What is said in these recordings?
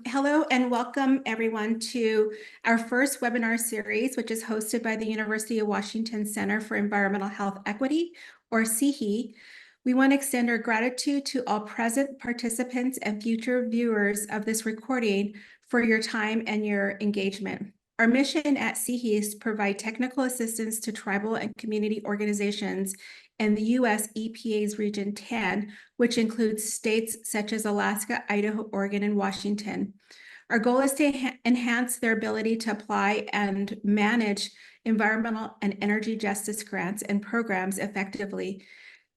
Hello and welcome everyone to our first webinar series, which is hosted by the University of Washington Center for Environmental Health Equity, or CEHE. We want to extend our gratitude to all present participants and future viewers of this recording for your time and your engagement. Our mission at CEHE is to provide technical assistance to tribal and community organizations in the U.S. EPA's Region 10, which includes states such as Alaska, Idaho, Oregon, and Washington. Our goal is to enhance their ability to apply and manage environmental and energy justice grants and programs effectively.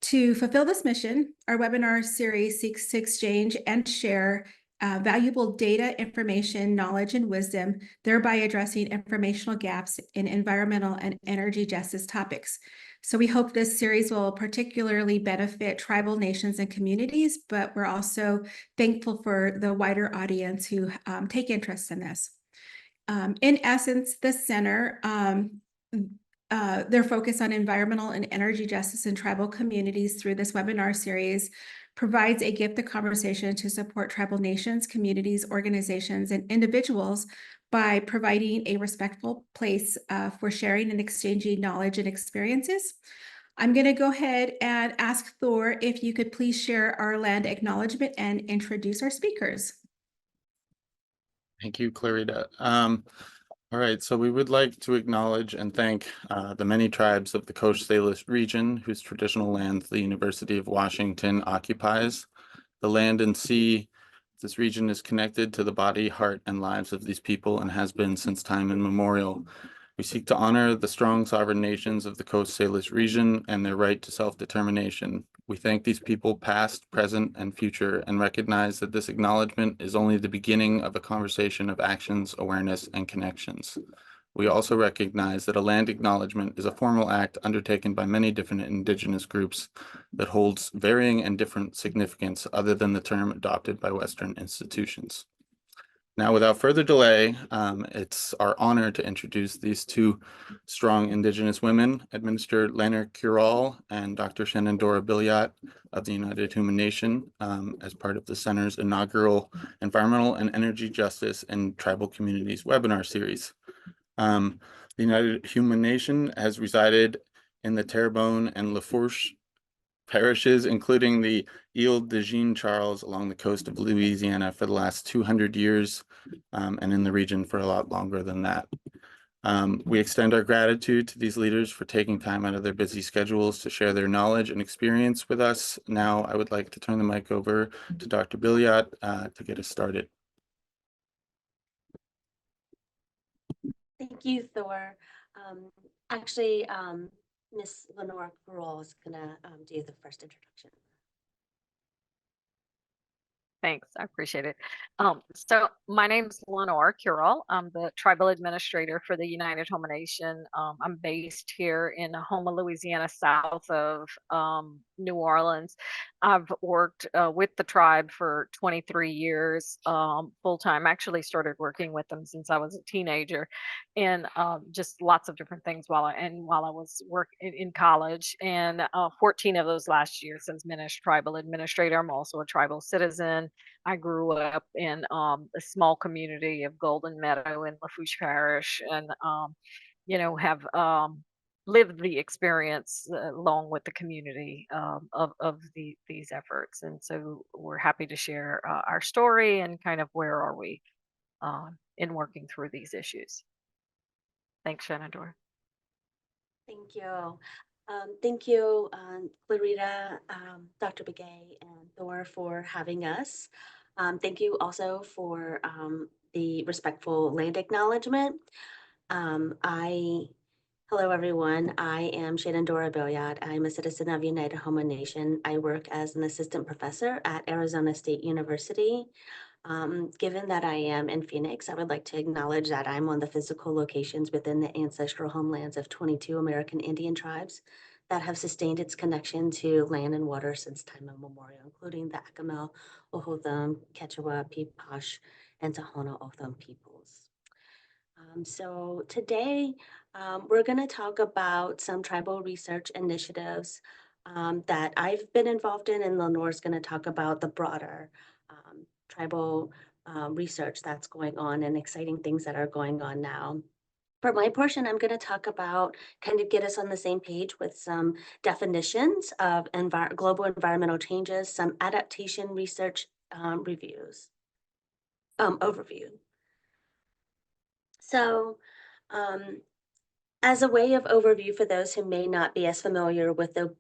To fulfill this mission, our webinar series seeks to exchange and share valuable data, information, knowledge, and wisdom, thereby addressing informational gaps in environmental and energy justice topics. So we hope this series will particularly benefit tribal nations and communities, but we're also thankful for the wider audience who take interest in this. In essence, the center, their focus on environmental and energy justice in tribal communities through this webinar series provides a gift of conversation to support tribal nations, communities, organizations, and individuals by providing a respectful place for sharing and exchanging knowledge and experiences. I'm going to go ahead and ask Thor if you could please share our land acknowledgement and introduce our speakers. Thank you, Clarita. All right, so we would like to acknowledge and thank the many tribes of the Coast Salish region whose traditional lands the University of Washington occupies. The land and sea, this region is connected to the body, heart, and lives of these people and has been since time immemorial. We seek to honor the strong sovereign nations of the Coast Salish region and their right to self-determination. We thank these people past, present, and future, and recognize that this acknowledgement is only the beginning of a conversation of actions, awareness, and connections. We also recognize that a land acknowledgement is a formal act undertaken by many different Indigenous groups that holds varying and different significance other than the term adopted by Western institutions. Now, without further delay, it's our honor to introduce these two strong Indigenous women, Administrator Lanor Curole and Dr. Shanondora Billiot of the United Houma Nation, as part of the Center's inaugural Environmental and Energy Justice in Tribal Communities webinar series. The United Houma Nation has resided in the Terrebonne and Lafourche parishes, including the Ile de Jean Charles along the coast of Louisiana for the last 200 years, and in the region for a lot longer than that. We extend our gratitude to these leaders for taking time out of their busy schedules to share their knowledge and experience with us. Now, I would like to turn the mic over to Dr. Billiot to get us started. Thank you, Thor. Actually, Ms. Lanor Curole is gonna do the first introduction. Thanks, I appreciate it. So my name's Lanor Curole. I'm the tribal administrator for the United Houma Nation. I'm based here in Houma, Louisiana, south of New Orleans. I've worked with the tribe for 23 years full-time. Actually started working with them since I was a teenager, and just lots of different things while I was working in college, and 14 of those last year since tribal administrator. I'm also a tribal citizen. I grew up in a small community of Golden Meadow in Lafourche Parish, and have lived the experience along with the community of these efforts. And so we're happy to share our story and kind of where are we in working through these issues. Thanks, Shanondora. Thank you. Thank you, Clarita, Dr. Begay, and Thor for having us. Thank you also for the respectful land acknowledgement. Hello, everyone. I am Shanondora Billiot. I'm a citizen of United Houma Nation. I work as an assistant professor at Arizona State University. Given that I am in Phoenix, I would like to acknowledge that I'm on the physical locations within the ancestral homelands of 22 American Indian tribes that have sustained its connection to land and water since time immemorial, including the Acamel, Ohotham, Quechua, Pipash, and Tohono O'odham peoples. So today, we're going to talk about some tribal research initiatives that I've been involved in, and Lenore is going to talk about the broader tribal research that's going on and exciting things that are going on now. For my portion, I'm going to talk about kind of get us on the same page with some definitions of global environmental changes, some adaptation research overview. So, as a way of overview for those who may not be as familiar with the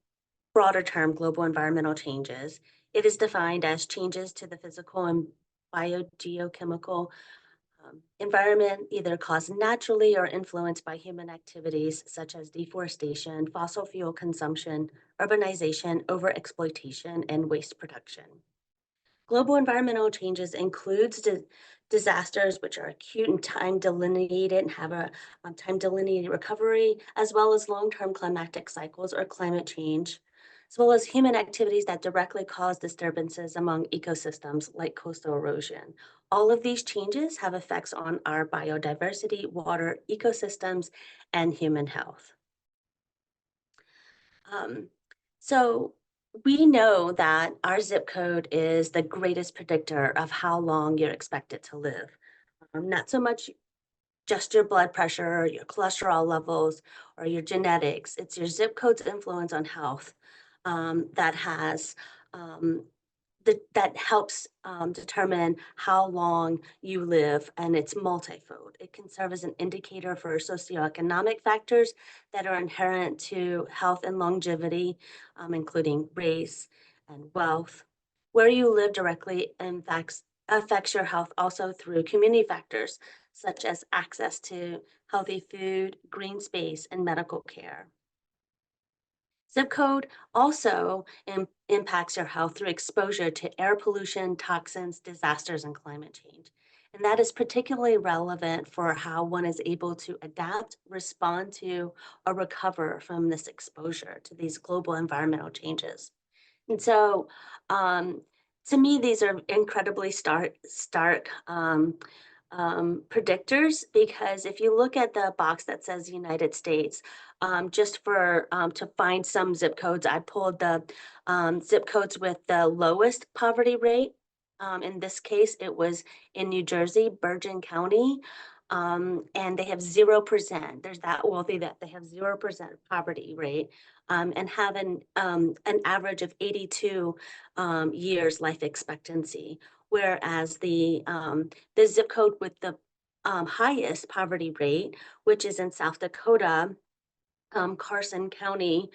broader term global environmental changes, it is defined as changes to the physical and biogeochemical environment, either caused naturally or influenced by human activities such as deforestation, fossil fuel consumption, urbanization, overexploitation, and waste production. Global environmental changes includes disasters which are acute and time delineated and have a time delineated recovery, as well as long-term climatic cycles or climate change, as well as human activities that directly cause disturbances among ecosystems like coastal erosion. All of these changes have effects on our biodiversity, water, ecosystems, and human health. So we know that our zip code is the greatest predictor of how long you're expected to live. Not so much just your blood pressure, or your cholesterol levels, or your genetics. It's your zip code's influence on health that has that helps determine how long you live, and it's multifold. It can serve as an indicator for socioeconomic factors that are inherent to health and longevity, including race and wealth. Where you live directly affects your health also through community factors, such as access to healthy food, green space, and medical care. Zip code also impacts your health through exposure to air pollution, toxins, disasters, and climate change. And that is particularly relevant for how one is able to adapt, respond to, or recover from this exposure to these global environmental changes. And so, to me, these are incredibly stark predictors, because if you look at the box that says United States, just for to find some zip codes, I pulled the zip codes with the lowest poverty rate. In this case, it was in New Jersey, Bergen County, and they have 0%. There's that wealthy that they have 0% poverty rate, and have an average of 82 years life expectancy. Whereas the zip code with the highest poverty rate, which is in South Dakota, Carson County,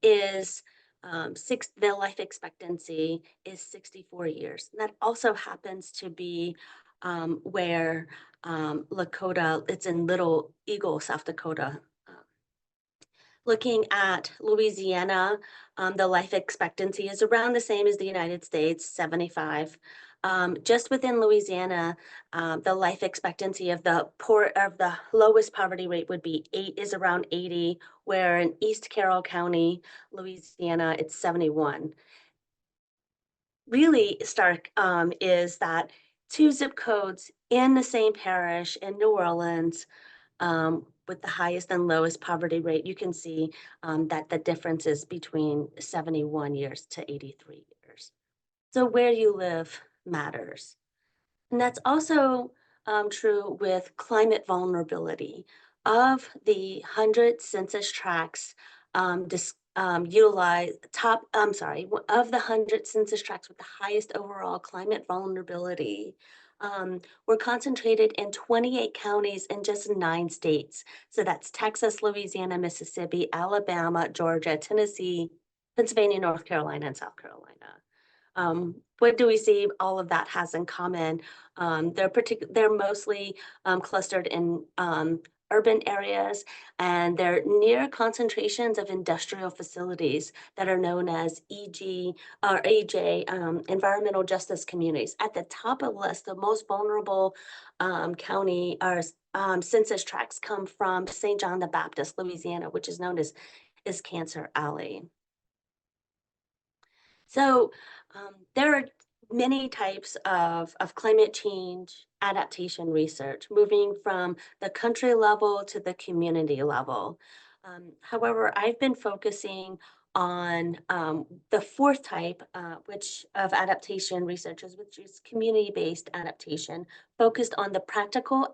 is the life expectancy is 64 years. And that also happens to be where Lakota, it's in Little Eagle, South Dakota. Looking at Louisiana, the life expectancy is around the same as the United States, 75. Just within Louisiana, the life expectancy of the lowest poverty rate would be is around 80, where in East Carroll County, Louisiana, it's 71. Really stark is that two zip codes in the same parish in New Orleans, with the highest and lowest poverty rate, you can see that the difference is between 71 years to 83 years. So where you live matters. And that's also true with climate vulnerability. Of the 100 census tracts of the 100 census tracts with the highest overall climate vulnerability, were concentrated in 28 counties in just 9 states. So that's Texas, Louisiana, Mississippi, Alabama, Georgia, Tennessee, Pennsylvania, North Carolina, and South Carolina. What do we see all of that has in common? They're mostly clustered in urban areas, and they're near concentrations of industrial facilities that are known as AJ, environmental justice communities. At the top of the list, the most vulnerable county or census tracts come from St. John the Baptist, Louisiana, which is known as Cancer Alley. So there are many types of climate change adaptation research, moving from the country level to the community level. However, I've been focusing on the fourth type, which of adaptation researches, which is community-based adaptation, focused on the practical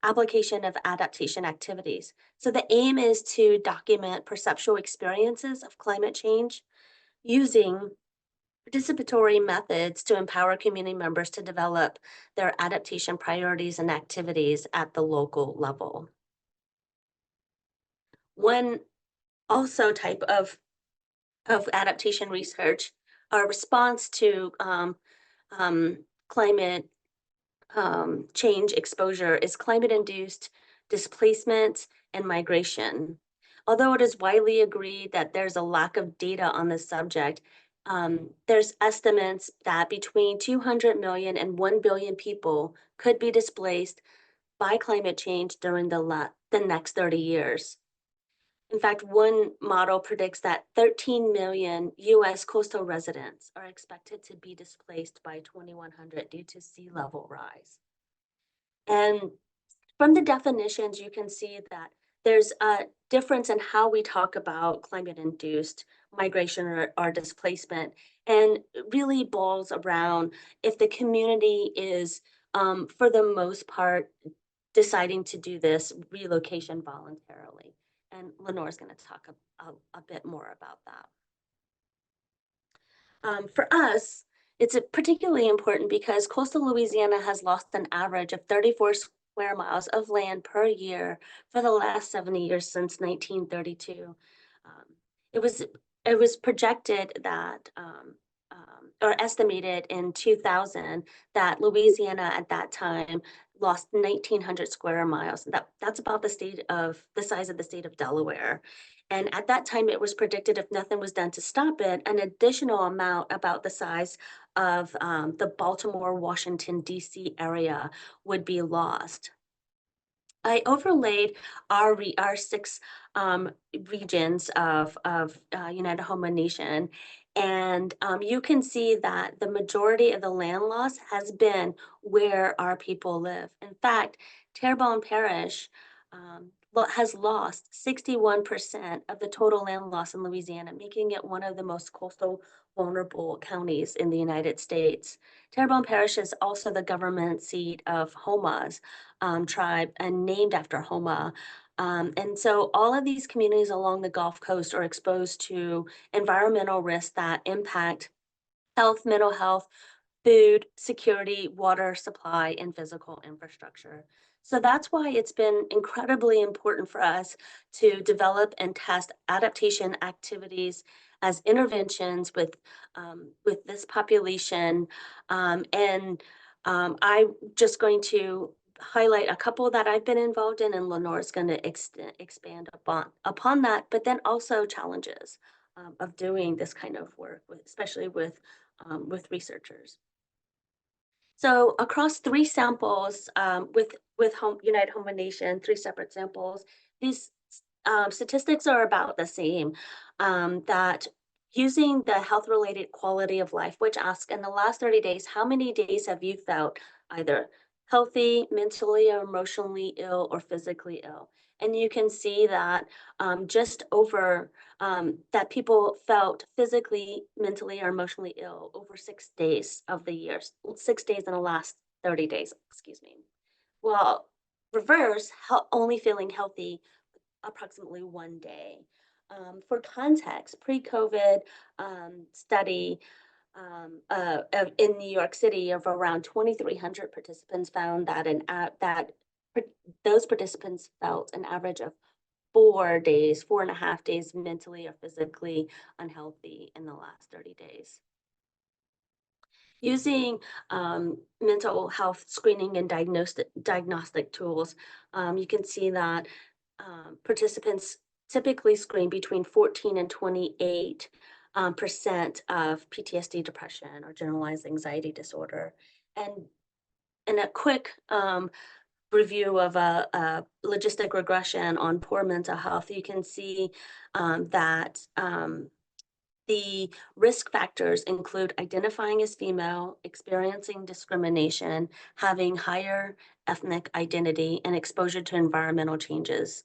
application of adaptation activities. So the aim is to document perceptual experiences of climate change using participatory methods to empower community members to develop their adaptation priorities and activities at the local level. One also type of adaptation research, our response to climate change exposure is climate-induced displacement and migration. Although it is widely agreed that there's a lack of data on this subject, there's estimates that between 200 million and 1 billion people could be displaced by climate change during the next 30 years. In fact, one model predicts that 13 million US coastal residents are expected to be displaced by 2100 due to sea level rise. And from the definitions, you can see that there's a difference in how we talk about climate-induced migration or displacement, and it really boils around if the community is, for the most part, deciding to do this relocation voluntarily. And Lanor is going to talk a bit more about that. For us, it's particularly important because coastal Louisiana has lost an average of 34 square miles of land per year for the last 70 years since 1932. It was projected that, or estimated in 2000, that Louisiana at that time lost 1,900 square miles. That's about the size of the state of Delaware. And at that time, it was predicted if nothing was done to stop it, an additional amount about the size of the Baltimore, Washington, D.C. area would be lost. I overlaid our 6 regions of United Houma Nation, and you can see that the majority of the land loss has been where our people live. In fact, Terrebonne Parish has lost 61% of the total land loss in Louisiana, making it one of the most coastal vulnerable counties in the United States. Terrebonne Parish is also the government seat of Houma's tribe and named after Houma. And so all of these communities along the Gulf Coast are exposed to environmental risks that impact health, mental health, food, security, water supply, and physical infrastructure. So that's why it's been incredibly important for us to develop and test adaptation activities as interventions with this population. I'm just going to highlight a couple that I've been involved in, and Lenore is going to expand upon that, but then also challenges of doing this kind of work, especially with researchers. So across 3 samples with United Houma Nation, 3 separate samples, these statistics are about the same. That using the health-related quality of life, which asks in the last 30 days, how many days have you felt either healthy, mentally or emotionally ill, or physically ill? And you can see that just over that people felt physically, mentally, or emotionally ill over 6 days of the year, 6 days in the last 30 days, excuse me. Well, reverse, only feeling healthy approximately 1 day. For context, pre-COVID study in New York City of around 2,300 participants found that those participants felt an average of 4.5 days mentally or physically unhealthy in the last 30 days. Using mental health screening and diagnostic tools, you can see that participants typically screen between 14 and 28% of PTSD, depression, or generalized anxiety disorder. And in a quick review of a logistic regression on poor mental health, you can see that the risk factors include identifying as female, experiencing discrimination, having higher ethnic identity, and exposure to environmental changes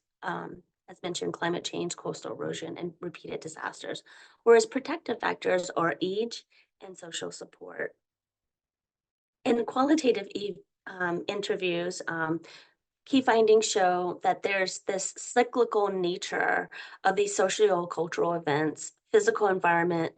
as mentioned, climate change, coastal erosion, and repeated disasters, whereas protective factors are age and social support. In qualitative interviews, key findings show that there's this cyclical nature of these socio-cultural events, physical environment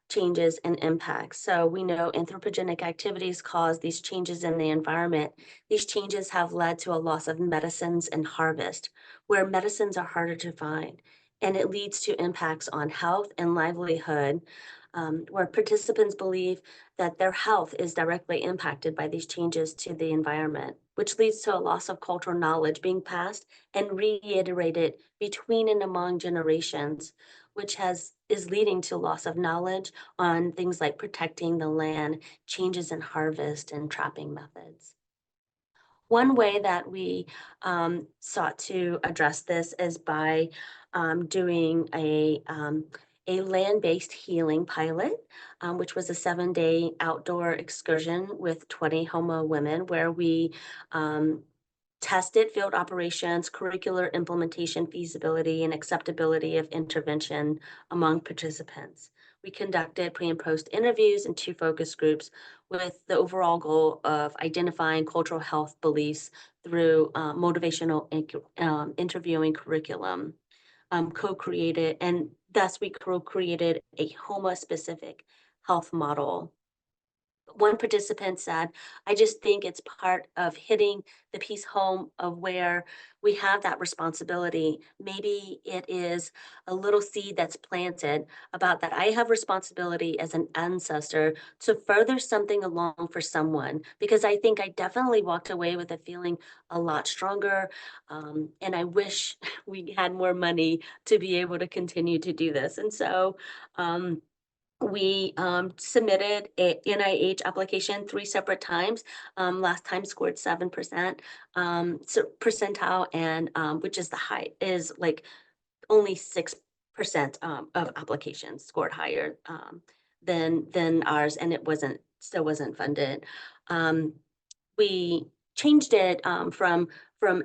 changes and impacts. So we know anthropogenic activities cause these changes in the environment. These changes have led to a loss of medicines and harvest, where medicines are harder to find. And it leads to impacts on health and livelihood, where participants believe that their health is directly impacted by these changes to the environment, which leads to a loss of cultural knowledge being passed and reiterated between and among generations, which is leading to loss of knowledge on things like protecting the land, changes in harvest, and trapping methods. One way that we sought to address this is by doing a land-based healing pilot, which was a 7-day outdoor excursion with 20 Houma women, where we tested field operations, curricular implementation, feasibility, and acceptability of intervention among participants. We conducted pre and post interviews in 2 focus groups with the overall goal of identifying cultural health beliefs through motivational interviewing curriculum, co-created, and thus we co-created a Houma-specific health model. One participant said, I just think it's part of hitting the piece home of where we have that responsibility. Maybe it is a little seed that's planted about that I have responsibility as an ancestor to further something along for someone, because I think I definitely walked away with a feeling a lot stronger. And I wish we had more money to be able to continue to do this. And so, we submitted a NIH application 3 separate times. Last time scored 7% percentile, and which is the high, is like only 6% of applications scored higher than ours, and it still wasn't funded. We changed it from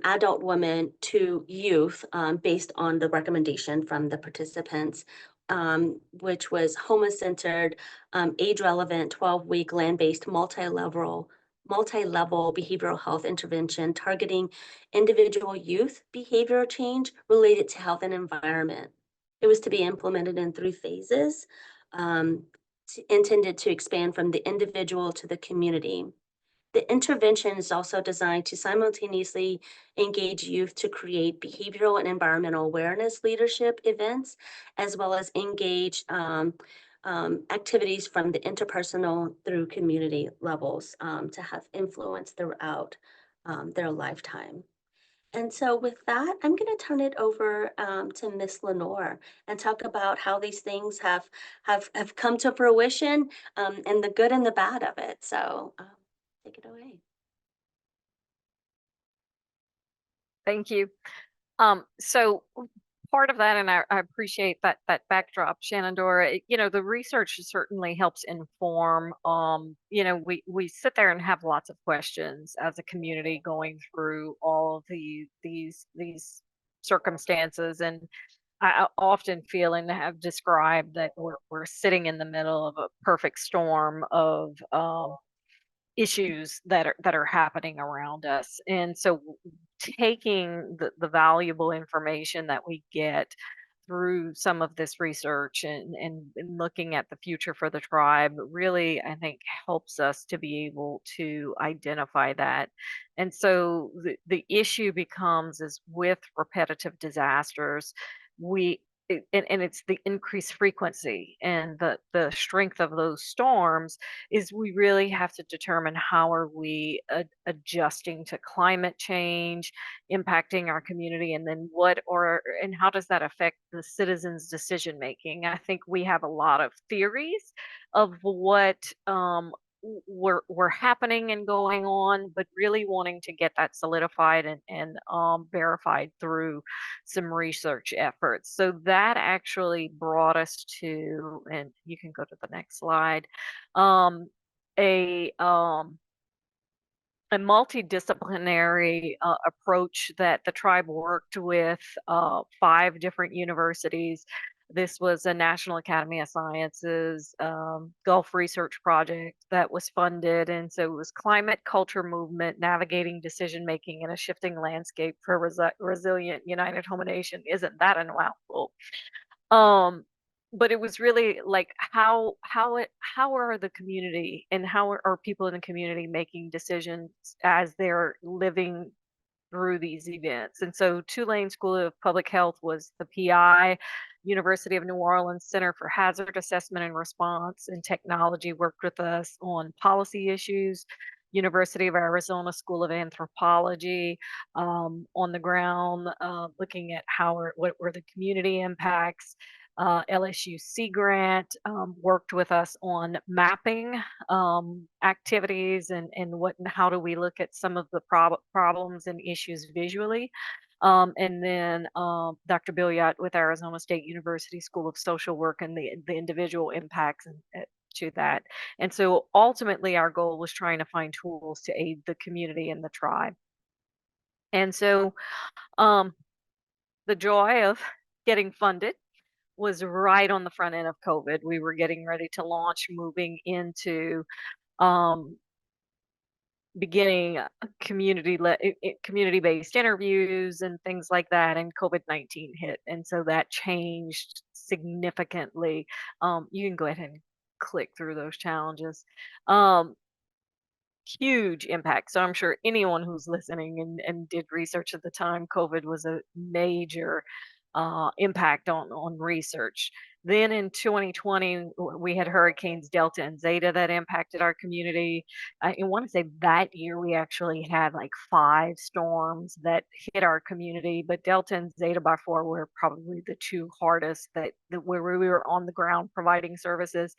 adult women to youth based on the recommendation from the participants, which was Houma-centered, age-relevant, 12-week land-based multi-level behavioral health intervention targeting individual youth behavioral change related to health and environment. It was to be implemented in 3 phases, intended to expand from the individual to the community. The intervention is also designed to simultaneously engage youth to create behavioral and environmental awareness leadership events, as well as engage activities from the interpersonal through community levels to have influence throughout their lifetime. And so with that, I'm going to turn it over to Miss Lanor and talk about how these things have come to fruition, and the good and the bad of it. So take it away. Thank you. So part of that, and I appreciate that backdrop, Shanondora. The research certainly helps inform. We sit there and have lots of questions as a community going through all of these circumstances, and I often feel and have described that we're sitting in the middle of a perfect storm of issues that are happening around us. And so taking the valuable information that we get through some of this research and looking at the future for the tribe really, I think, helps us to be able to identify that. And so the issue becomes is with repetitive disasters, and it's the increased frequency and the strength of those storms is we really have to determine how are we adjusting to climate change impacting our community, and then and how does that affect the citizens' decision making. I think we have a lot of theories of what were happening and going on, but really wanting to get that solidified and verified through some research efforts. So that actually brought us to, and you can go to the next slide, a a multidisciplinary approach that the tribe worked with 5 different universities. This was a National Academy of Sciences Gulf Research project that was funded. And so it was climate, culture, movement, navigating decision making in a shifting landscape for a resilient United Houma Nation. Isn't that a mouthful? But it was really like how are the community and how are people in the community making decisions as they're living through these events. And so Tulane School of Public Health was the PI. University of New Orleans Center for Hazard Assessment and Response and Technology worked with us on policy issues. University of Arizona School of Anthropology on the ground, looking at what were the community impacts. LSU Sea Grant worked with us on mapping activities and how do we look at some of the problems and issues visually. And then Dr. Billiot with Arizona State University School of Social Work and the individual impacts to that. And so ultimately our goal was trying to find tools to aid the community and the tribe. And so the joy of getting funded was right on the front end of COVID. We were getting ready to launch, moving into beginning community-based interviews and things like that, and COVID-19 hit, and so that changed significantly. You can go ahead and click through those challenges. Huge impact. So I'm sure anyone who's listening and did research at the time, COVID was a major impact on research. Then in 2020, we had hurricanes Delta and Zeta that impacted our community. I want to say that year we actually had like 5 storms that hit our community, but Delta and Zeta by far were probably the 2 hardest where we were on the ground providing services.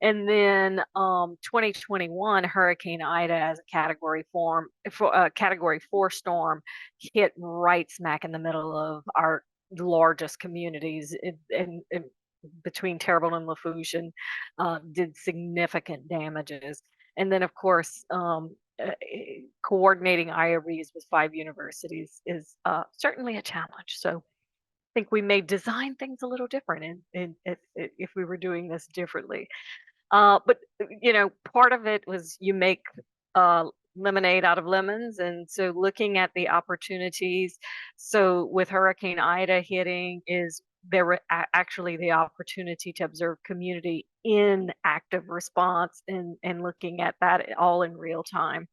And then 2021, Hurricane Ida as a Category 4 storm hit right smack in the middle of our largest communities in between Terrebonne and Lafourche, and did significant damages. And then, of course, coordinating IREs with 5 universities is certainly a challenge. So I think we may design things a little different if we were doing this differently. But part of it was you make lemonade out of lemons, and so looking at the opportunities. So with Hurricane Ida hitting, there were actually the opportunity to observe community in active response and looking at that all in real time.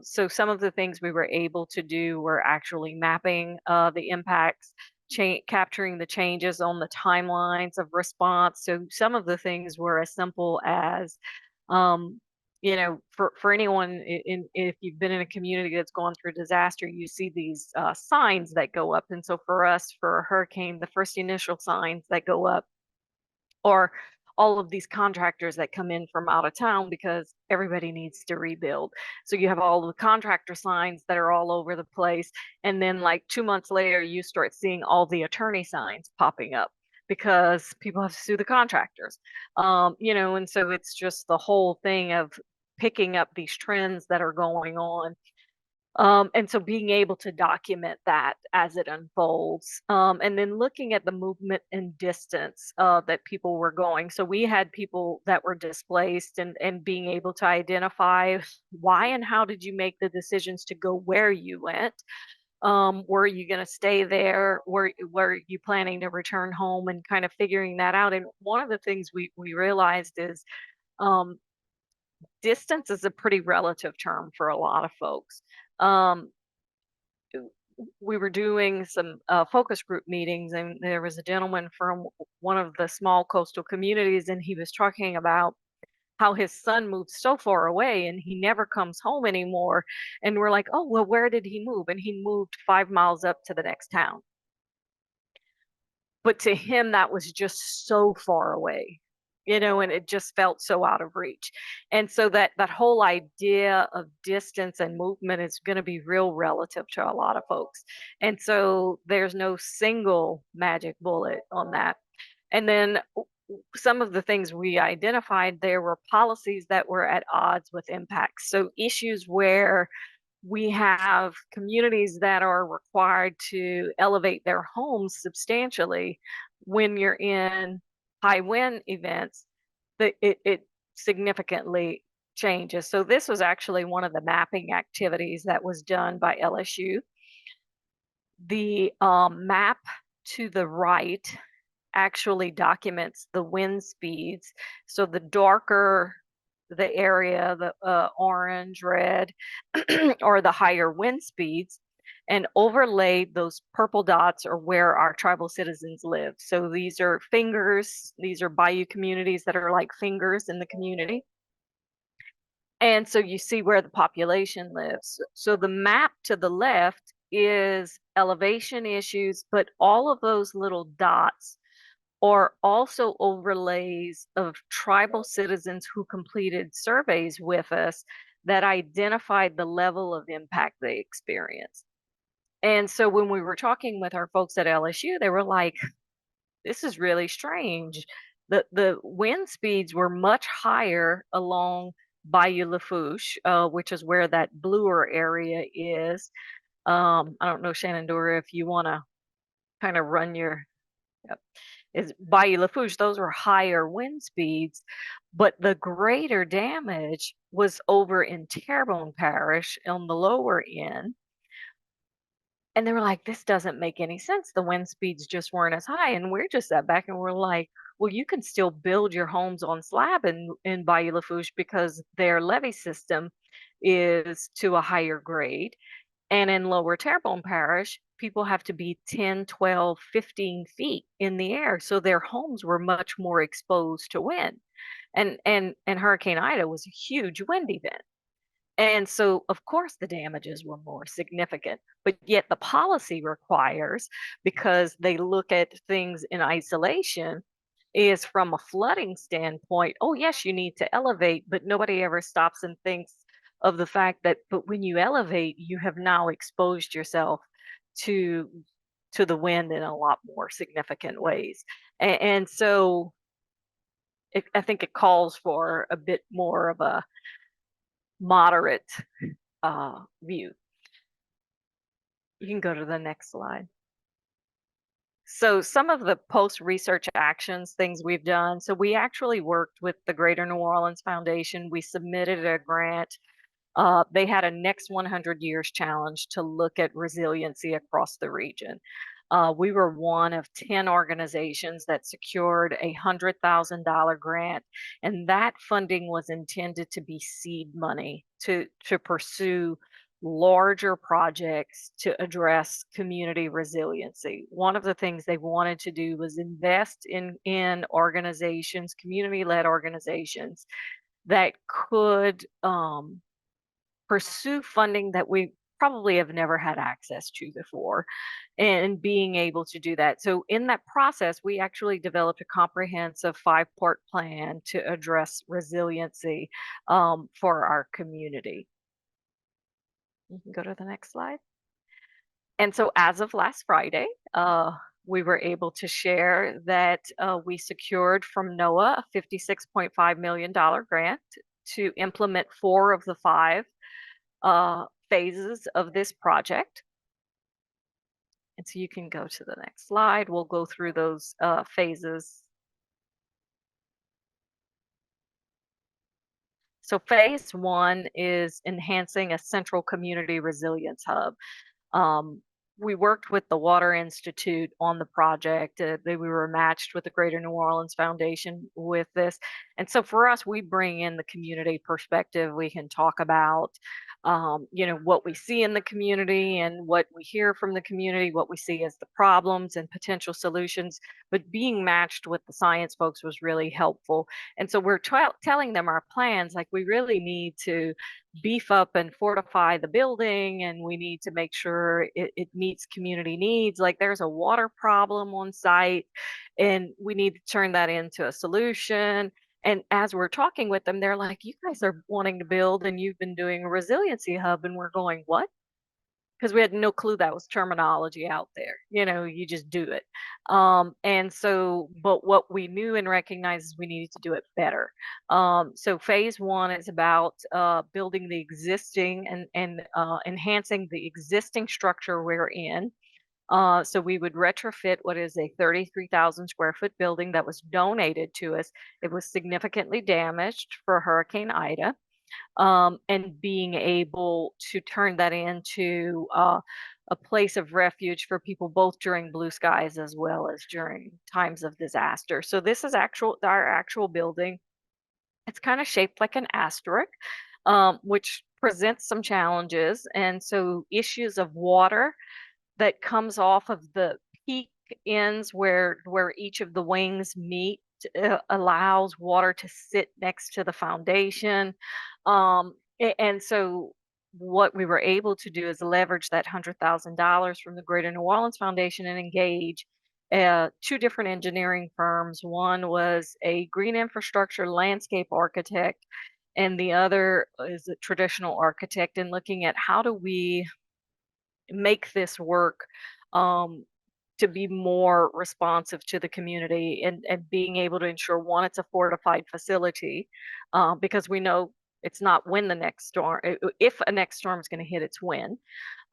So some of the things we were able to do were actually mapping the impacts, capturing the changes on the timelines of response. So some of the things were as simple as, for anyone, if you've been in a community that's gone through disaster, you see these signs that go up. And so for us, for a hurricane, the first initial signs that go up or all of these contractors that come in from out of town because everybody needs to rebuild. So you have all the contractor signs that are all over the place. And then like 2 months later, you start seeing all the attorney signs popping up because people have to sue the contractors. And so it's just the whole thing of picking up these trends that are going on. And so being able to document that as it unfolds, and then looking at the movement and distance that people were going. So we had people that were displaced and being able to identify why and how did you make the decisions to go where you went. Were you going to stay there? Were you planning to return home, and kind of figuring that out? And one of the things we realized is distance is a pretty relative term for a lot of folks. We were doing some focus group meetings, and there was a gentleman from one of the small coastal communities, and he was talking about how his son moved so far away and he never comes home anymore. And we're like, oh, well, where did he move? And he moved 5 miles up to the next town. But to him, that was just so far away, and it just felt so out of reach. And so that whole idea of distance and movement is going to be real relative to a lot of folks. And so there's no single magic bullet on that. And then some of the things we identified, there were policies that were at odds with impacts. So issues where we have communities that are required to elevate their homes substantially when you're in high wind events, that it significantly changes. So this was actually one of the mapping activities that was done by LSU. The map to the right actually documents the wind speeds. So the darker the area, the orange, red, or the higher wind speeds, and overlaid those purple dots are where our tribal citizens live. So these are fingers, these are bayou communities that are like fingers in the community. And so you see where the population lives. So the map to the left is elevation issues, but all of those little dots are also overlays of tribal citizens who completed surveys with us that identified the level of impact they experienced. And so when we were talking with our folks at LSU, they were like, this is really strange. The wind speeds were much higher along Bayou Lafourche, which is where that bluer area is. I don't know, Shanondora, if you want to kind of run your is Bayou Lafourche, those were higher wind speeds, but the greater damage was over in Terrebonne Parish on the lower end. And they were like, this doesn't make any sense. The wind speeds just weren't as high. And we're just sat back and we're like, well, you can still build your homes on slab in Bayou Lafourche because their levee system is to a higher grade. And in Lower Terrebonne Parish, people have to be 10, 12, 15 feet in the air. So their homes were much more exposed to wind. And Hurricane Ida was a huge wind event. And so, of course, the damages were more significant, but yet the policy requires, because they look at things in isolation, is from a flooding standpoint, oh, yes, you need to elevate, but nobody ever stops and thinks of the fact that, but when you elevate, you have now exposed yourself to the wind in a lot more significant ways. And so I think it calls for a bit more of a moderate view. You can go to the next slide. So some of the post-research actions, things we've done. So we actually worked with the Greater New Orleans Foundation. We submitted a grant. They had a next 100 years challenge to look at resiliency across the region. We were one of 10 organizations that secured a $100,000 grant, and that funding was intended to be seed money to pursue larger projects to address community resiliency. One of the things they wanted to do was invest in organizations, community-led organizations that could pursue funding that we probably have never had access to before, and being able to do that. So in that process, we actually developed a comprehensive 5-part plan to address resiliency for our community. You can go to the next slide. And so as of last Friday, we were able to share that we secured from NOAA a $56.5 million grant to implement 4 of the 5 phases of this project. And so you can go to the next slide. We'll go through those phases. So phase 1 is enhancing a central community resilience hub. We worked with the Water Institute on the project. We were matched with the Greater New Orleans Foundation with this. And so for us, we bring in the community perspective. We can talk about, what we see in the community and what we hear from the community, what we see as the problems and potential solutions. But being matched with the science folks was really helpful. And so we're telling them our plans, like we really need to beef up and fortify the building, and we need to make sure it meets community needs. Like there's a water problem on site and we need to turn that into a solution. And as we're talking with them, they're like, you guys are wanting to build and you've been doing a resiliency hub. And we're going, what? because we had no clue that was terminology out there. You know, you just do it. And so, but what we knew and recognized is we needed to do it better. So phase one is about building the existing and enhancing the existing structure we're in. So we would retrofit what is a 33,000 square foot building that was donated to us. It was significantly damaged for Hurricane Ida, and being able to turn that into a place of refuge for people both during blue skies as well as during times of disaster. So this is our actual building. It's kind of shaped like an asterisk, which presents some challenges. And so issues of water that comes off of the peak ends where each of the wings meet, allows water to sit next to the foundation. And so what we were able to do is leverage that $100,000 from the Greater New Orleans Foundation and engage two different engineering firms. One was a green infrastructure landscape architect, and the other is a traditional architect, and looking at how do we make this work to be more responsive to the community, and being able to ensure, one, it's a fortified facility, because we know it's not when the next storm, if a next storm is going to hit, it's when.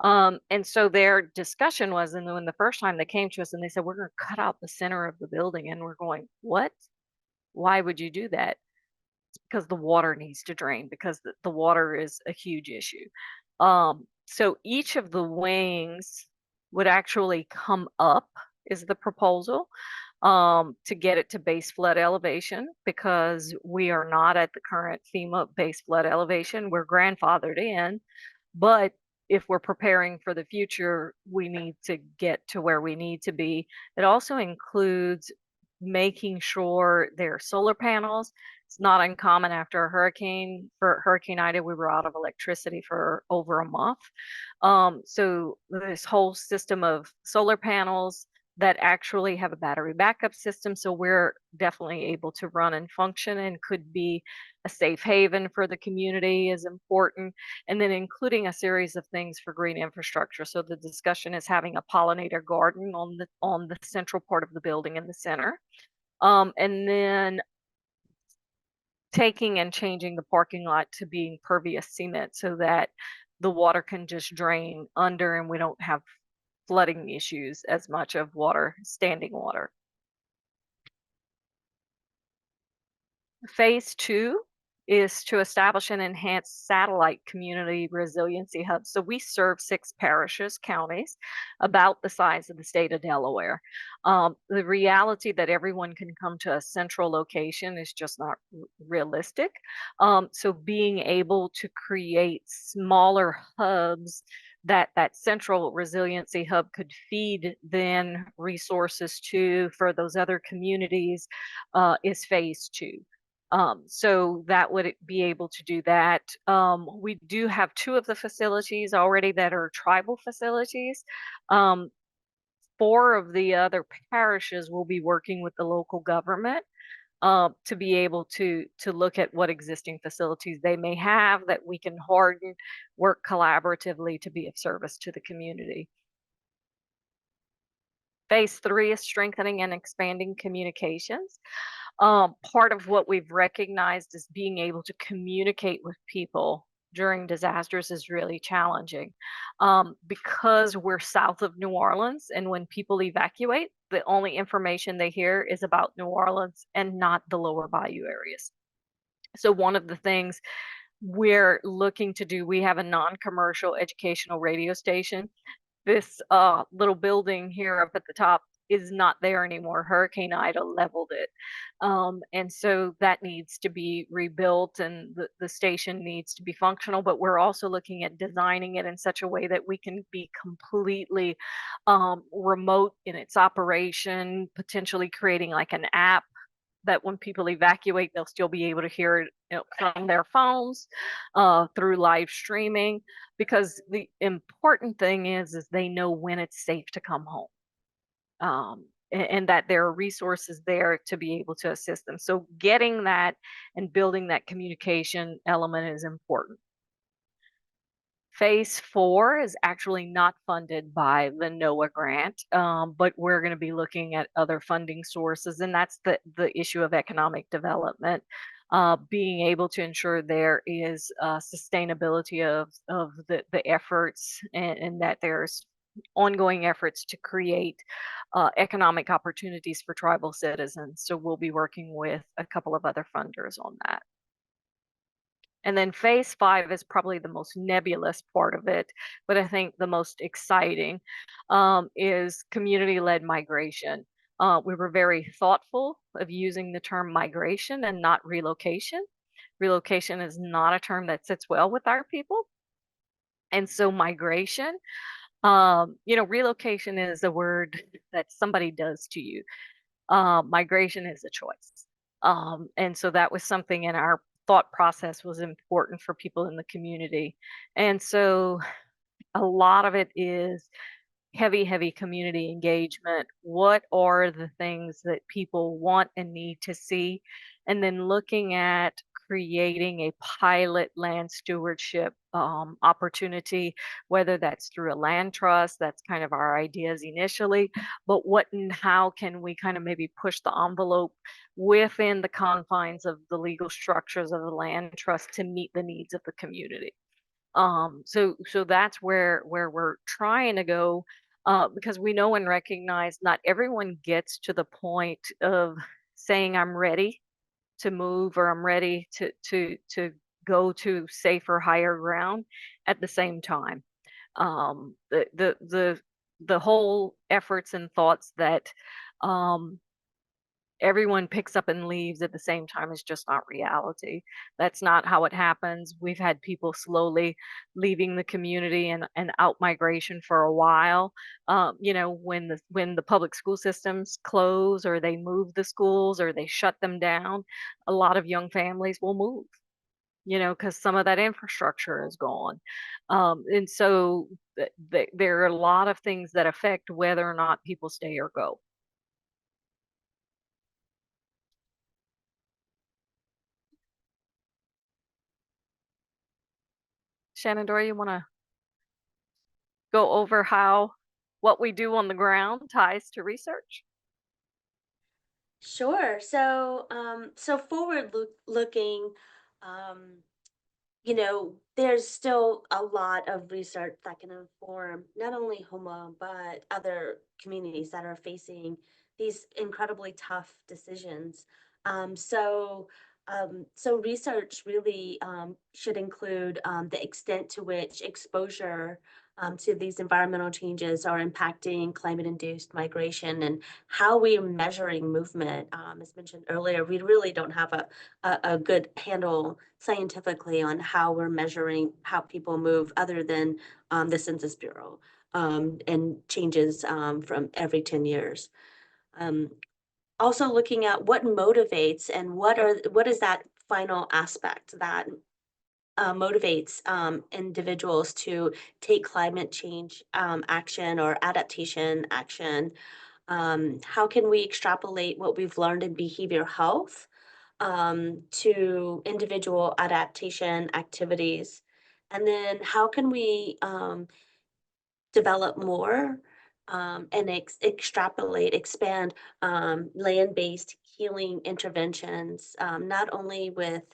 And so their discussion was, and when the first time they came to us and they said, we're going to cut out the center of the building, and we're going, what? Why would you do that? Because the water needs to drain, because the water is a huge issue. So each of the wings would actually come up, is the proposal, to get it to base flood elevation, because we are not at the current FEMA base flood elevation. We're grandfathered in, but if we're preparing for the future, we need to get to where we need to be. It also includes making sure there are solar panels. It's not uncommon after a hurricane. For Hurricane Ida, we were out of electricity for over a month. So this whole system of solar panels that actually have a battery backup system, so we're definitely able to run and function, and could be a safe haven for the community, is important. And then including a series of things for green infrastructure. So the discussion is having a pollinator garden on the central part of the building in the center. And then taking and changing the parking lot to being pervious cement, so that the water can just drain under and we don't have flooding issues as much of water, standing water. Phase two is to establish and enhance satellite community resiliency hubs. So we serve 6 parishes, counties, about the size of the state of Delaware. The reality that everyone can come to a central location is just not realistic. So being able to create smaller hubs, that central resiliency hub could feed then resources to for those other communities, is phase two. So that would be able to do that. We do have 2 of the facilities already that are tribal facilities. 4 of the other parishes will be working with the local government to be able to look at what existing facilities they may have that we can harden, work collaboratively to be of service to the community. Phase 3 is strengthening and expanding communications. Part of what we've recognized is being able to communicate with people during disasters is really challenging, because we're south of New Orleans, and when people evacuate, the only information they hear is about New Orleans and not the lower bayou areas. So one of the things we're looking to do, we have a non-commercial educational radio station. This little building here up at the top is not there anymore. Hurricane Ida leveled it. And so that needs to be rebuilt, and the station needs to be functional, but we're also looking at designing it in such a way that we can be completely remote in its operation, potentially creating like an app that when people evacuate, they'll still be able to hear it, from their phones, through live streaming, because the important thing is they know when it's safe to come home, and that there are resources there to be able to assist them. So getting that and building that communication element is important. Phase 4 is actually not funded by the NOAA grant, but we're going to be looking at other funding sources, and that's the issue of economic development, being able to ensure there is sustainability of the efforts, and that there's ongoing efforts to create economic opportunities for tribal citizens. So we'll be working with a couple of other funders on that. And then phase 5 is probably the most nebulous part of it, but I think the most exciting is community-led migration. We were very thoughtful of using the term migration and not relocation. Relocation is not a term that sits well with our people. And so migration, relocation is a word that somebody does to you. Migration is a choice. And so that was something in our thought process was important for people in the community. And so a lot of it is heavy community engagement. What are the things that people want and need to see? And then looking at creating a pilot land stewardship opportunity, whether that's through a land trust, that's kind of our ideas initially, but what and how can we kind of maybe push the envelope within the confines of the legal structures of the land trust to meet the needs of the community. So that's where we're trying to go, because we know and recognize not everyone gets to the point of saying I'm ready to move, or I'm ready to go to safer, higher ground at the same time. The whole efforts and thoughts that everyone picks up and leaves at the same time is just not reality. That's not how it happens. We've had people slowly leaving the community and out migration for a while. When the public school systems close, or they move the schools, or they shut them down, a lot of young families will move, because some of that infrastructure is gone. And so there are a lot of things that affect whether or not people stay or go. Shanondora, you want to go over how what we do on the ground ties to research? Sure. So looking, um, there's still a lot of research that can inform not only Houma, but other communities that are facing these incredibly tough decisions. So research really should include the extent to which exposure to these environmental changes are impacting climate-induced migration, and how we are measuring movement. As mentioned earlier, we really don't have a good handle scientifically on how we're measuring how people move, other than the Census Bureau, and changes from every 10 years. Um, Also looking at what motivates, and what is that final aspect that motivates individuals to take climate change action or adaptation action. How can we extrapolate what we've learned in behavioral health to individual adaptation activities? And then how can we develop more and extrapolate, expand land-based healing interventions, not only with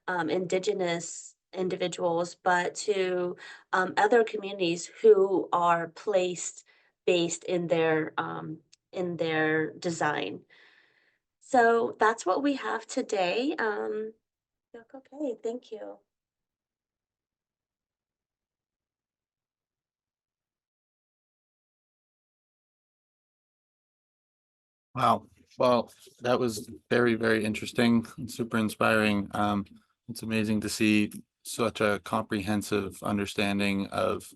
Indigenous individuals, but to other communities who are placed based in their design. So that's what we have today. Okay, thank you. Wow. Well, that was very interesting and super inspiring. It's amazing to see such a comprehensive understanding of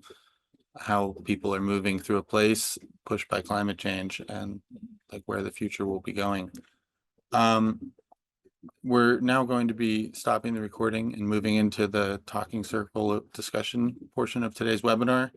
how people are moving through a place pushed by climate change, and like where the future will be going. We're now going to be stopping the recording and moving into the talking circle discussion portion of today's webinar.